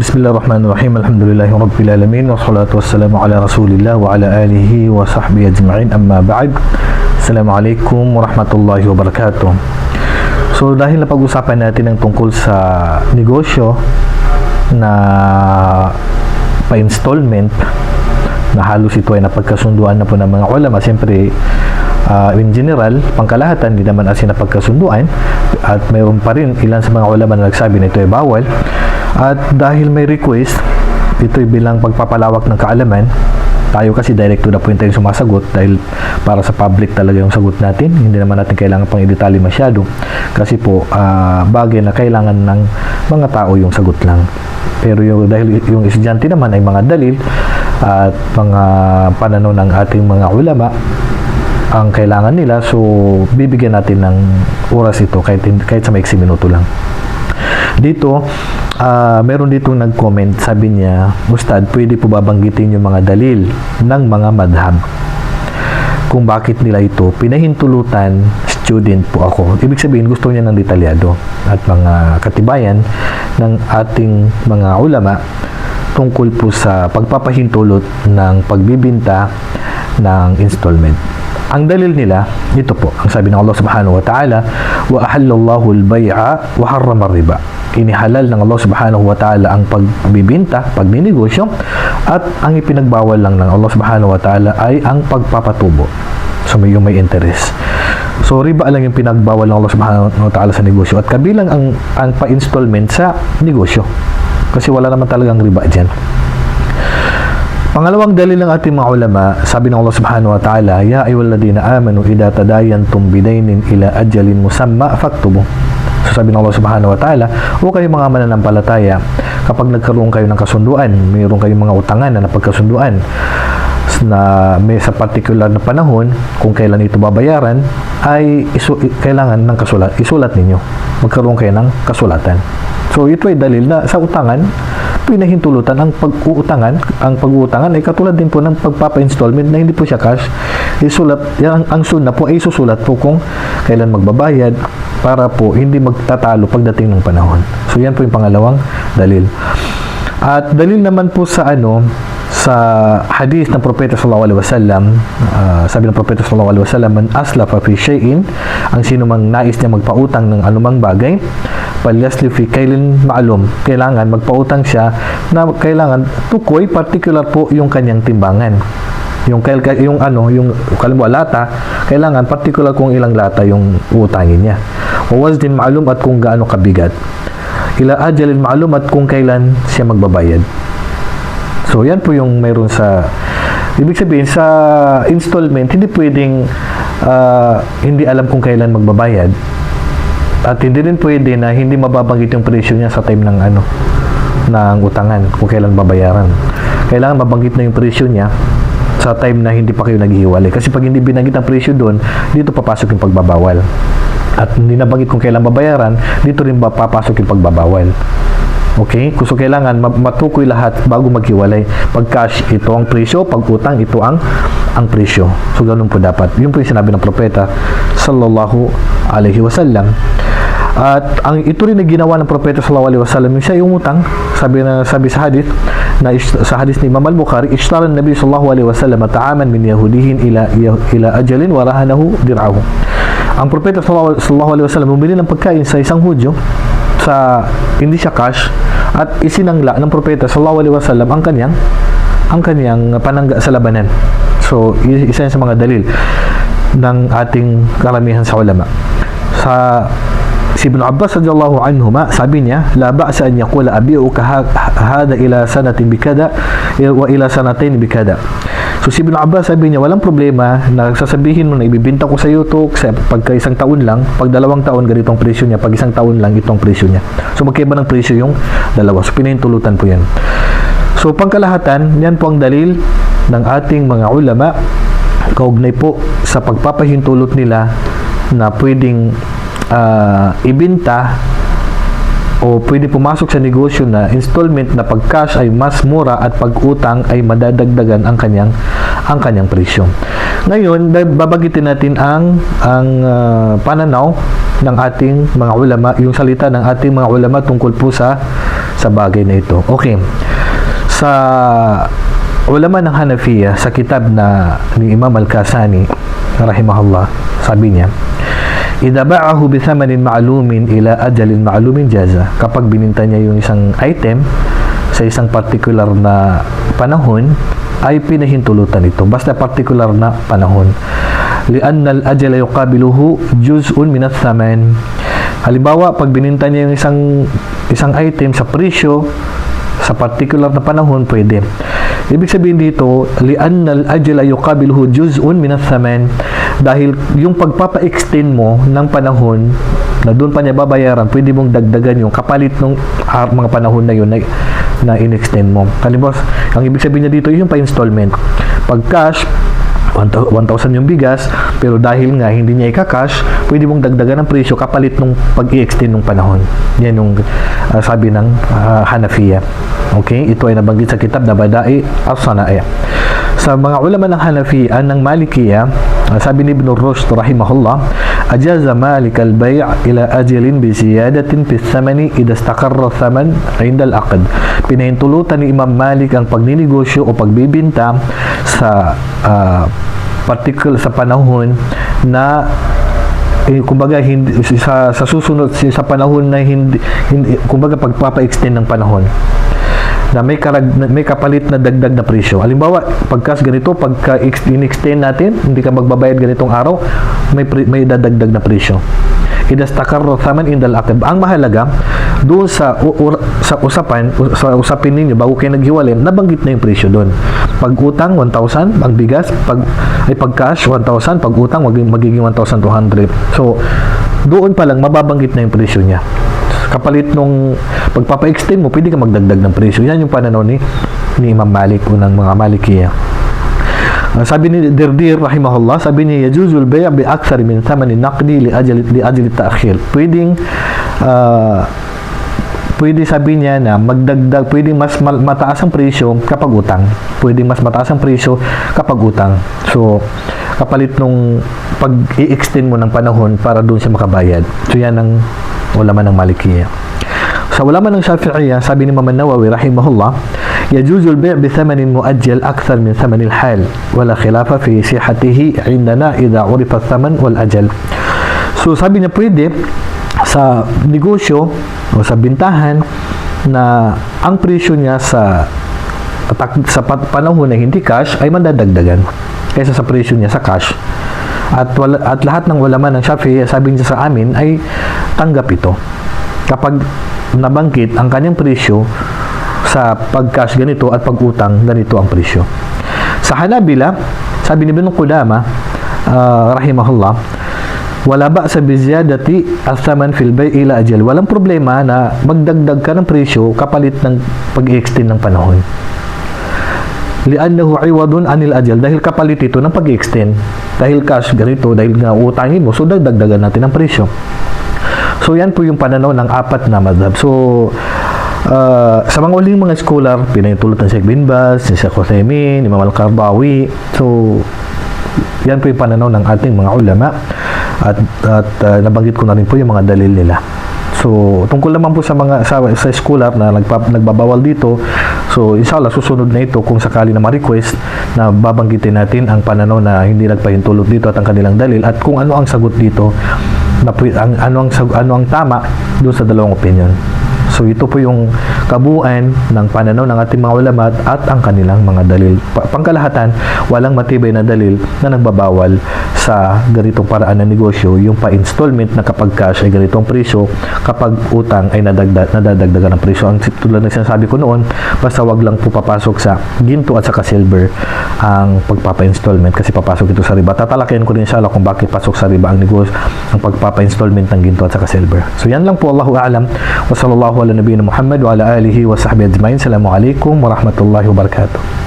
Bismillahirrahmanirrahim. Alhamdulillahirabbil alamin wassalatu wassalamu ala Rasulillah wa ala alihi wa sahbihi ajma'in. Amma ba'd. Assalamualaikum warahmatullahi wabarakatuh. So dahil napag-usapan natin ang tungkol sa negosyo na pa-installment na halos ito ay napagkasunduan na po ng mga ulama, siyempre in general, pangkalahatan, hindi naman as napagkasunduan at mayroon pa rin ilan sa mga ulama na nagsabi na ito ay bawal. At dahil may request, ito ay bilang pagpapalawak ng kaalaman. Tayo kasi direct to the point tayo sumasagot dahil para sa public talaga yung sagot natin. Hindi naman natin kailangan pang i-detalye masyado kasi po bagay na kailangan ng mga tao yung sagot lang. Pero dahil yung estudyante naman ay mga dalil at mga pananaw ng ating mga ulama ang kailangan nila, so bibigyan natin ng oras ito kahit sa maiksi minuto lang. Dito meron dito nag-comment, sabi niya, Ustad, pwede po babanggitin yung mga dalil ng mga madhab kung bakit nila ito pinahintulutan? Student po ako. Ibig sabihin, gusto niya ng detalyado at mga katibayan ng ating mga ulama tungkol po sa pagpapahintulot ng pagbibinta ng installment. Ang dalil nila, ito po, ang sabi ng Allah subhanahu wa ta'ala, wa ahallallahu al-bay'a wa harrama ar-riba. Inihalal ng Allah subhanahu wa ta'ala ang pagbibinta, pagninegosyo, at ang ipinagbawal lang ng Allah subhanahu wa ta'ala ay ang pagpapatubo. So may interest. So riba lang yung pinagbawal ng Allah subhanahu wa ta'ala sa negosyo at kabilang ang pa-installment sa negosyo. Kasi wala naman talagang riba dyan. Pangalawang dalil ng ating mga ulama, sabi ng Allah subhanahu wa ta'ala, ya ayyuhalladhina amanu idza tadayantum bidaynin ila ajalin musamma faktubu. So sabi ng Allah subhanahu wa ta'ala, o kayo mga mananampalataya, kapag nagkaroon kayo ng kasunduan, mayroon kayong mga utangan na napagkasunduan na may sa particular na panahon, kung kailan ito babayaran, ay kailangan ng isulat ninyo. Magkaroon kayo ng kasulatan. So ito ay dalil na sa utangan, pinahintulutan ang pag-uutangan. Ang pag-uutangan ay katulad din po ng pagpapa-installment na hindi po siya cash. Isulat, ang sunna po ay isusulat po kung kailan magbabayad para po hindi magtatalo pagdating ng panahon. So yan po yung pangalawang dalil. At dalil naman po sa sa hadith ng Propeta sallallahu alaihi wasallam, sabi ng Propeta sallallahu alaihi wasallam, man aslafa fi shay'in, ang sino mang nais niya magpautang ng anumang bagay, palyasli fi kailin ma'lum, kailangan magpautang siya na kailangan tukoy particular po yung kanyang timbangan. Yung kalimbawa lata, kailangan particular kung ilang lata yung utangin niya. Wa wazdin ma'lum, at kung gaano kabigat. Ila ajalin ma'lum, at kung kailan siya magbabayad. So yan po yung mayroon sa, ibig sabihin sa installment, hindi pwedeng hindi alam kung kailan magbabayad. At hindi rin pwede na hindi mababanggit yung presyo niya sa time ng ng utangan, kung kailan babayaran. Kailangan mabanggit na yung presyo niya sa time na hindi pa kayo naghihiwalay. Kasi pag hindi binanggit ang presyo doon, dito papasok yung pagbabawal. At hindi nabanggit kung kailan babayaran, dito rin papasok yung pagbabawal. Okay? So kailangan matukoy lahat bago maghiwalay. Pag cash, ito ang presyo. Pag utang, ito ang presyo. So ganun po dapat. Yun po yung sinabi ng Propeta sallallahu alaihi wasallam. At ito rin na ginawa ng Propeta sallallahu alaihi wasallam, yung siya yung utang, sabi sa hadith ni Imam al-Bukhari, ishtara an-nabi sallallahu alaihi wasallam ta'aman min yahudihin ila ajalin wa rahanahu dir'ahu. Ang Propeta sallallahu alaihi wasallam bumili ng pagkain sa isang Hudyo, hindi siya cash, at isinangla ng Propeta sallallahu alaihi wasallam ang kanyang panangga sa labanan. So isa yan sa mga dalil ng ating karamihan sa ulama. Si Ibn Abbas radhiyallahu anhuma, sabi niya, la ba'sa an yaqula abi'uka hada ila sanatin bikada wa ila sanatain bikada. So si Ibn Abbas, sabi niya, walang problema na sasabihin mo na ibibenta ko sa iyo to pagka isang taon lang, pag 2 taon ganitong presyo niya, pag isang taon lang itong presyo niya. So magkaiba ng presyo yung dalawa. So pinahintulutan po yan. So pangkalahatan, yan po ang dalil ng ating mga ulama kaugnay po sa pagpapahintulot nila na pwedeng ibenta o pwede pumasok sa negosyo na installment na pag cash ay mas mura at pag utang ay madadagdagan ang kanyang presyo. Ngayon, babagitin natin ang pananaw ng ating mga ulama, yung salita ng ating mga ulama tungkol po sa sa bagay na ito. Okay. Sa ulama ng Hanafiya, sa kitab na ni Imam Al-Kasani rahimahullah, sabi niya, idza ba'ahu bi thamanin ma'lumin ila ajalin ma'lumin jaza. Kapag bininta niya yung isang item sa isang particular na panahon, ay pinahintulutan ito basta particular na panahon. Li'anna al-ajala yuqabiluhu juz'un min ath-thaman. Halimbawa, pag bininta niya yung isang item sa presyo sa particular na panahon, pwede. Ibig sabihin dito, li'anna al-ajala yuqabiluhu juz'un min ath-thaman, dahil yung pagpapa-extend mo ng panahon na doon pa niya babayaran, pwede mong dagdagan yung kapalit ng mga panahon na yun na in-extend mo. Halimbawa, ang ibig sabihin niya dito yung pa-installment. Pag cash, 1,000 yung bigas, pero dahil nga hindi niya ika-cash, pwede mong dagdagan ng presyo kapalit nung pag-i-extend ng panahon. Yan yung sabi ng Hanafiya. Okay? Ito ay nabanggit sa kitab na Bada'i as-Sana'i. Sa mga ulama ng Hanafiya, ng Malikiya, sabi ni Ibn Rushd rahimahullah, ajaza Malik al-bay' ila ajalin bi ziyadatin fi thamani idha istaqarra thaman 'inda al-aqd. Pinahintulutan ni Imam Malik ang pagninegosyo o pagbibinta sa particular sa panahon na kumbaga hindi sa susunod sa panahon na hindi kumbaga pagpapa-extend ng panahon na may kapalit na dagdag na presyo. Halimbawa, pagkas ganito, pagka in-extend natin, hindi ka magbabayad ganitong araw, may dadagdag na presyo. Idastaqarra thaman indal aqd. Ang mahalaga doon sa usapin ninyo bago kayo naghiwalay, nabanggit na yung presyo doon. Pag utang 1,000 ang bigas, pag cash 1,000, pag utang magiging 1,200. So doon pa lang mababanggit na yung presyo niya. Kapalit nung pagpapa-extend mo, pwede ka magdagdag ng presyo. Yan yung pananaw ni Imam Malik o ng mga Malikiya. Sabi ni Dirdir rahimahullah, sabi niya, yajuzul bay' bi akthar min thamani naqdi li ajli ta'khir. Pwede sabi niya na magdagdag, pwede mas mataas ang presyo kapag utang. Pwede mas mataas ang presyo kapag utang. So, kapalit nung pag-i-extend mo ng panahon para doon siya makabayad. So, yan ang ulama ng Malikiya. Sa ulama ng Shafi'iyya, sabi ni Imam An-Nawawi rahimahullah, yajuzul bay' bi thamanin muajjal akthar min thamanil hal wala khilafa fi sihhatihi 'indana idha 'urifa ath-thaman wal ajal. So sabi niya pwede sa negosyo o sa bintahan na ang presyo niya sa panahon na hindi cash ay mandadagdagan kaysa sa presyo niya sa cash. At lahat ng ulama ng Shafi'i, sabi niya sa amin, ay tanggap ito. Kapag nabanggit ang kanyang presyo sa pag-cash ganito at pag-utang ganito ang presyo. Sa Hanabila, sabi ni Ibn Qudama rahimahullah, wala ba sa biziyadati as-saman fil bay' ila ajal. Walang problema na magdagdag ka ng presyo kapalit ng pag-i-extend ng panahon. Li'annahu 'iwadun 'anil ajal, dahil kapalit ito ng pag-i-extend. Dahil cash ganito, dahil nga utangin mo, so dagdagan natin ang presyo. So yan po yung pananaw ng apat na madhab. So sa mga uling mga scholar, pinahintulot ng Sheikh bin Baz, ni Sheikh Uthaymeen, ni Imam Al-Qardawi. So yan po yung pananaw ng ating mga ulama at nabanggit ko na rin po yung mga dalil nila. So tungkol naman po sa mga sa scholar na nagbabawal dito, so inshallah susunod na ito kung sakali na ma-request na babanggitin natin ang pananaw na hindi nagpahintulot dito at ang kanilang dalil at kung ano ang sagot dito na ano ang tama doon sa dalawang opinion. So ito po yung kabuuan ng pananaw ng ating mga ulama at ang kanilang mga dalil. Pangkalahatan, walang matibay na dalil na nagbabawal sa ganitong paraan ng negosyo, yung pa-installment na kapag cash ay ganitong presyo, kapag utang ay nadadagdagan ng presyo. Ang tulad ng sinasabi ko noon, basta wag lang po papasok sa ginto at saka silver ang pagpapa-installment kasi papasok ito sa riba. Tatalakayin ko din inshallah kung bakit pasok sa riba ang negosyo, ang pagpapa-installment ng ginto at saka silver. So yan lang po, Allahu a'lam. Wa sallallahu ala nabiyina Muhammad wa ala alihi wa sahbihi ajma'in. Assalamu alaikum warahmatullahi wabarakatuh.